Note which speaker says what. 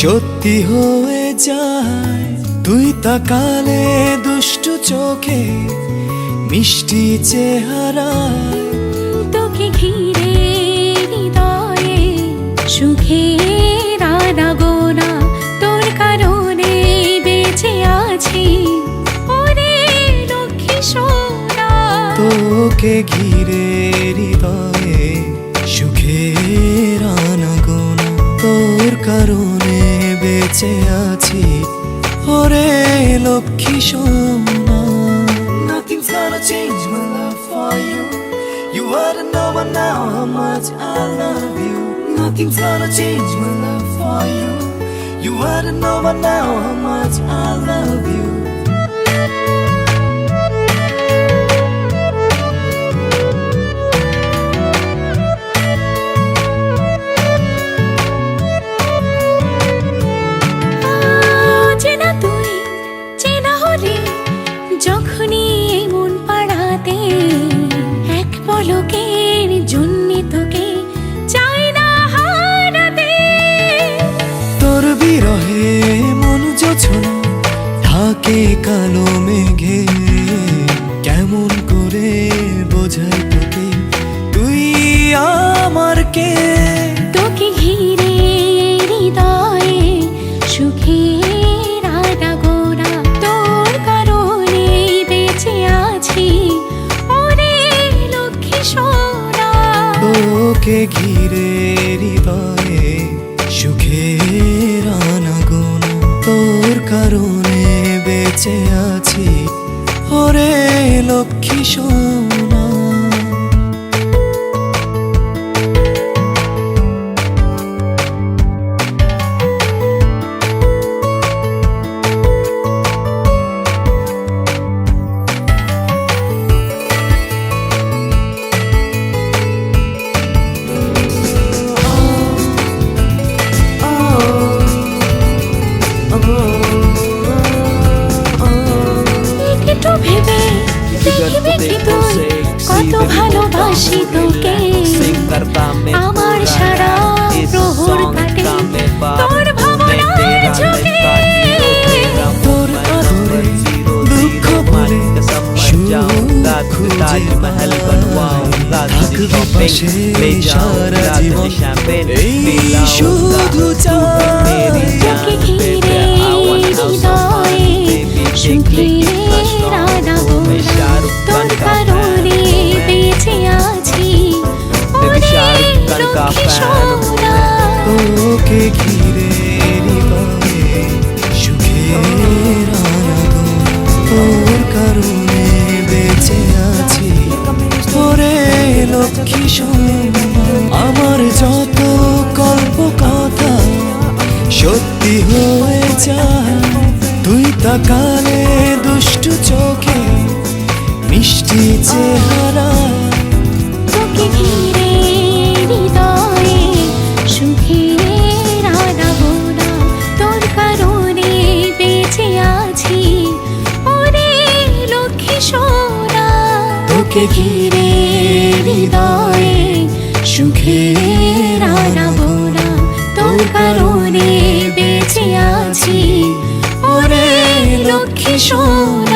Speaker 1: সত্যি হয়ে যায়। তুই তাকালে দুষ্টু চোখে মিষ্টি চেহারায়,
Speaker 2: তোকে ঘিরে হৃদয়ে সুখের আনাগোনা, তোর কারণে বেঁচে আছি ওরে লক্ষ্মী সোনা।
Speaker 1: তোকে ঘিরে হৃদয়ে সুখের আনাগোনা, তোর কারণে বেঁচে আছি ওরে লক্ষ্মী সোনা। Nothing's gonna change my love for you. You ought to know by now how much I love you. Nothing's gonna change my love for you. You ought to know by now how much I love you.
Speaker 2: যখনই মন পাড়াতে এক পলকের জন্য তোকে চাই না হারাতে।
Speaker 1: তোর বিরহে মন জোছনা ঢাকে কালো মেঘে, কেমন করে বোঝাই তোকে তুই আমার কে।
Speaker 2: তোকে ঘিরে হৃদয়ে সুখের আনাগোনা, তোর কারণে বেঁচে আছি ওরে লক্ষ্মী সোনা।
Speaker 1: তোকে ঘিরে হৃদয়ে সুখের আনাগোনা, তোর কারণে বেঁচে আছি ওরে লক্ষ্মী সোনা।
Speaker 2: কত ভালোবাসি তোকে, আমার সারা প্রহর কাটে তোর ভাবনার ঝোঁকে।
Speaker 1: তোর আদরে দুঃখ ভুলে থাকবি পাশে সারা জীবন, এই শুধু চাই।
Speaker 2: তোকে ঘিরে হৃদয়ে সুখের আনাগোনা, তোর কারণে বেঁচে আছি ওরে লক্ষ্মী সোনা।
Speaker 1: তোকে ঘিরে হৃদয়ে সুখের আনাগোনা, তোর কারণে বেঁচে আছি ওরে লক্ষ্মী সোনা। আমার যত গল্প কথা সত্যি হয়ে যায়। তুই তাকালে দুষ্টু চোখে মিষ্টি চেহারা,
Speaker 2: তোকে ঘিরে হৃদয়ে সুখের আনাগোনা, তোর কারণে বেঁচে আছি ওরে লক্ষ্মী সোনা।
Speaker 1: তোকে ঘিরে হৃদয়ে সুখের আনাগোনা, তোর কারণে বেঁচে আছি ওরে লক্ষ্মী সোনা।